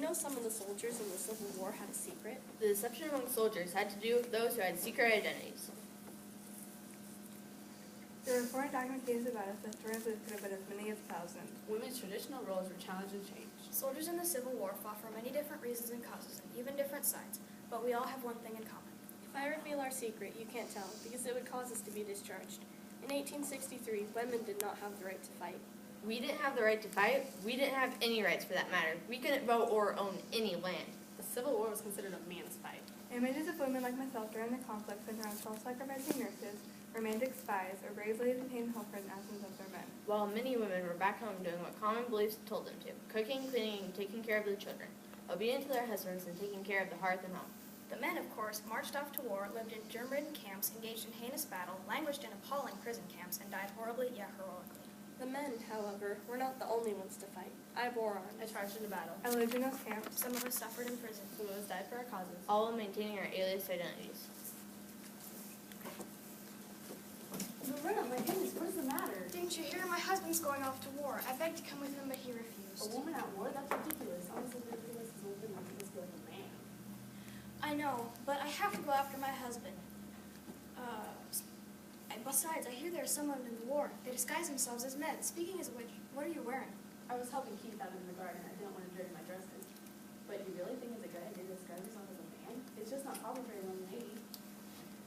know some of the soldiers in the Civil War had a secret? The deception among soldiers had to do with those who had secret identities. There were foreign documentation about us that historians believe could have been as many as 1,000. Women's traditional roles were challenged and changed. Soldiers in the Civil War fought for many different reasons and causes, and even different sides, but we all have one thing in common. If I reveal our secret, you can't tell, because it would cause us to be discharged. In 1863, women did not have the right to fight. We didn't have the right to fight. We didn't have any rights for that matter. We couldn't vote or own any land. The Civil War was considered a man's fight. Images of women like myself during the conflict centered around self-sacrificing nurses, romantic spies, or bravely detained home for the absence of their men. While many women were back home doing what common beliefs told them to, cooking, cleaning, and taking care of the children, obedient to their husbands and taking care of the hearth and home. The men, of course, marched off to war, lived in germ-ridden camps, engaged in heinous battle, languished in appalling prison camps, and died horribly yet heroically. The men, however, were not the only ones to fight. I bore arms. I charged into battle. I lived in those camps. Some of us suffered in prison. Some of us died for our causes. All while maintaining our alias identities. Loretta, my goodness, what is the matter? Didn't you hear? My husband's going off to war. I begged to come with him, but he A refused. woman at war? That's ridiculous. Honestly, ridiculous is one thing like this like a man. I know, but I have to go after my husband. Besides, I hear there's someone in the war. They disguise themselves as men. Speaking of which, what are you wearing? I was helping Keith out in the garden. I didn't want to dirty my dresses. But you really think it's a good idea to disguise yourself as a man? It's just not proper for a young lady.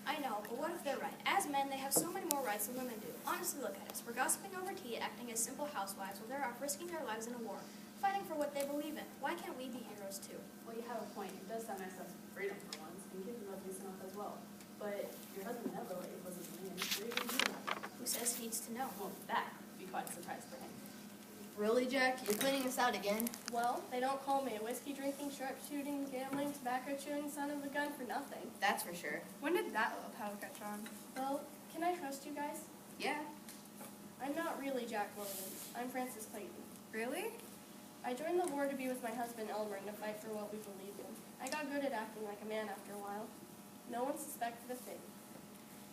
I know, but what if they're right? As men, they have so many more rights than women do. Honestly, look at us. We're gossiping over tea, acting as simple housewives while they're off risking their lives in a war, fighting for what they believe in. Why can't we be heroes too? Well, you have a point. It does sound nice to have some freedom for once, and kids must be sent off as well. But your husband never was a man. What are you going to do about it? Who says he needs to know? Well, that would be quite a surprise for him. Really, Jack? You're cleaning us out again? Well, they don't call me a whiskey-drinking, sharpshooting, gambling, tobacco-chewing son of a gun for nothing. That's for sure. When did that little title catch on? Well, can I trust you guys? Yeah. I'm not really Jack Williams. I'm Francis Clayton. Really? I joined the war to be with my husband Elmer and to fight for what we believed in. I got good at acting like a man after a while. No one suspected a thing.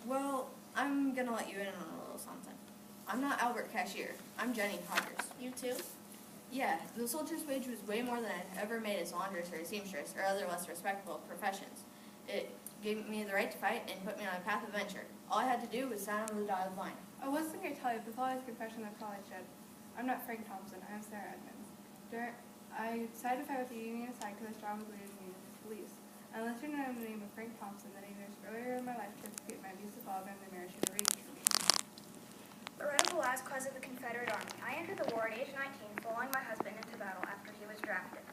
Well, I'm gonna let you in on a little something. I'm not Albert Cashier. I'm Jenny Hodgers. You too? Yeah, the soldier's wage was way more than I'd ever made as laundress or a seamstress or other less respectable professions. It gave me the right to fight and put me on a path of adventure. All I had to do was sign on the dotted line. I wasn't going to tell you, but with all this confession, I probably should. I'm not Frank Thompson. I'm Sarah Edmonds. I decided to fight with the Union side because I strongly believed in the police. I enlisted under the name of Frank Thompson that 8 years earlier in my life to escape my abusive father and the marriage he arranged for me. Loretta Velasquez of the Confederate Army. I entered the war at age 19, following my husband into battle after he was drafted.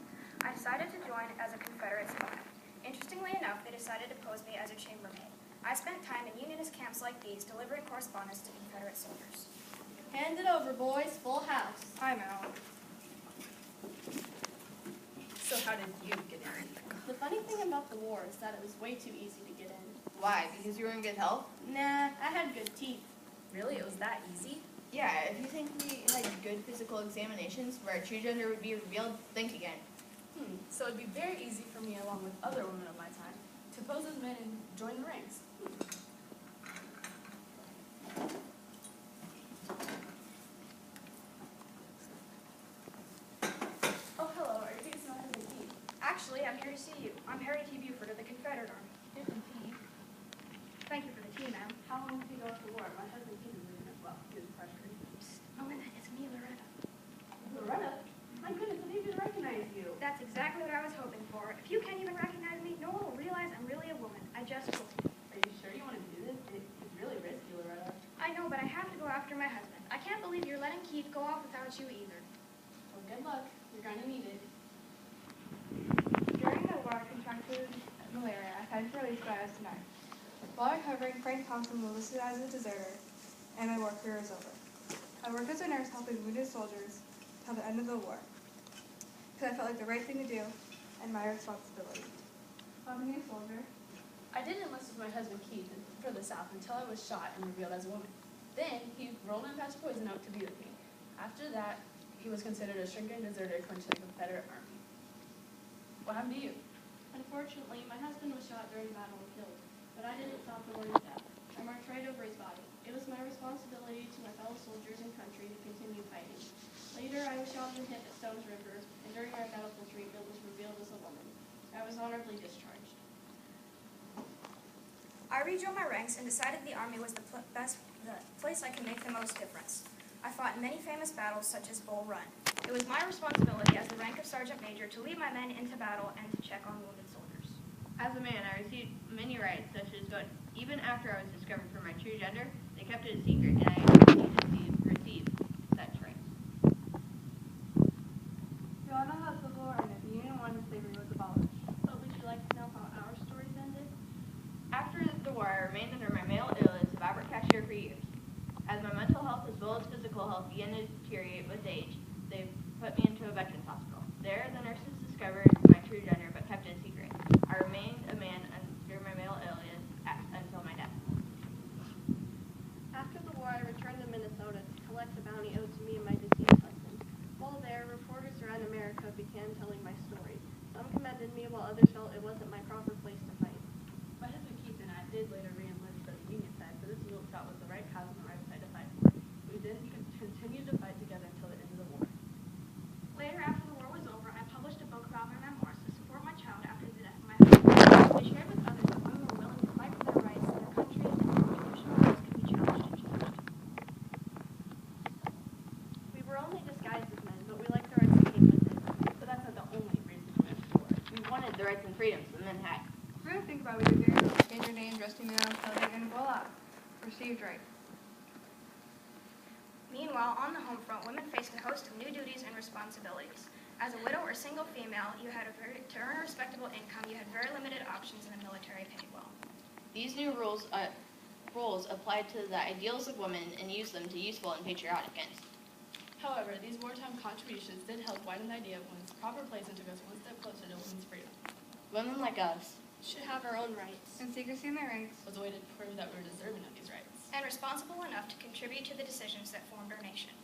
I decided to join as a Confederate spy. Interestingly enough, they decided to pose me as a chambermaid. I spent time in Unionist camps like these, delivering correspondence to Confederate soldiers. Hand it over, boys. Full house. I'm out. So how did you get in? The funny thing about the war is that it was way too easy to get in. Why? Because you were in good health? Nah, I had good teeth. Really? It was that easy? Yeah, if you think we had good physical examinations where our true gender would be revealed, think again. So it'd be very easy for me, along with other women of my time, to pose as men and join the ranks. Oh, hello. Are you getting some of the tea? Actually, I'm here to see you. I'm Harry T. Buford of the Confederate Army. Different tea. Thank you for the tea, ma'am. How long did you go off to war? My husband Keith is leaving as well. He was pressured. Melinda, it's me, Loretta. Loretta? My goodness, I didn't even recognize you. That's exactly what I was hoping for. If you can't even recognize me, no one will realize I'm really a woman. I just told you. Are you sure you want to do this? It's really risky, Loretta. I know, but I have to go after my husband. I can't believe you're letting Keith go off without you either. Well, good luck. You're going to need it. During the war, I contracted malaria. I had to release by us tonight. While recovering, Frank Thompson was listed as a deserter, and my war career is over. I worked as a nurse helping wounded soldiers till the end of the war, because I felt like the right thing to do and my responsibility. I'm a new soldier. I did enlist with my husband Keith for the South until I was shot and revealed as a woman. Then he rolled in a patch of poison oak to be with me. After that, he was considered a shrinking deserter according to the Confederate Army. What happened to you? Unfortunately, my husband was shot during battle and killed, but I didn't stop the war to death. I marched right over his body. It was my responsibility to my fellow soldiers and country to continue fighting. Later, I was shot in the hip at Stones River, and during our battlefield retreat, it was revealed I was honorably discharged. I rejoined my ranks and decided the Army was the place I could make the most difference. I fought in many famous battles such as Bull Run. It was my responsibility as the rank of Sergeant Major to lead my men into battle and to check on wounded soldiers. As a man, I received many rights, such as voting. Even after I was discovered for my true gender, they kept it a secret, and I continued to receive such rights. You all know how Civil War ended. The Union won and slavery was abolished. But would you like to know how our stories ended? After the war, I remained under my male alias of Albert Cashier for years. As my mental health as well as physical health began to deteriorate with age, they put me into a veterans hospital. There, the nurses discovered my true gender but kept it a secret. I remained a man under my male alias until my death. After the war, I returned to Minnesota to collect the bounty owed to me and my deceased husband. While there, reporters around America began telling my story. Some commended me, while others felt it wasn't my proper place to fight. My husband Keith and I did later re-enlist for the Union side, so this is what we thought was the right cause and the right side to fight for. We then continued to fight together until the end of the war. Later, after the war was over, I published a book about my memoirs to support my child after the death of my husband. I shared with others that women were willing to fight for their rights in their country and that traditional roles could be challenged and changed. We were only disguised as men, but we liked the rights that came with it. But that's not the only reason we went to war. We wanted the rights and freedoms the men had. If you really think about it, we did very well. Change your names, rescue me on television, and voila. Received right. Meanwhile, on the home front, women faced a host of new duties and responsibilities. As a widow or single female, to earn a respectable income, you had very limited options in the military paid well. These new roles applied to the ideals of women and used them to useful and patriotic ends. However, these wartime contributions did help widen the idea of women's proper place and took us one step closer to women's freedom. Women like us Should have our own rights. And secrecy in their ranks. Was a way to prove that we were deserving of these rights. And responsible enough to contribute to the decisions that formed our nation.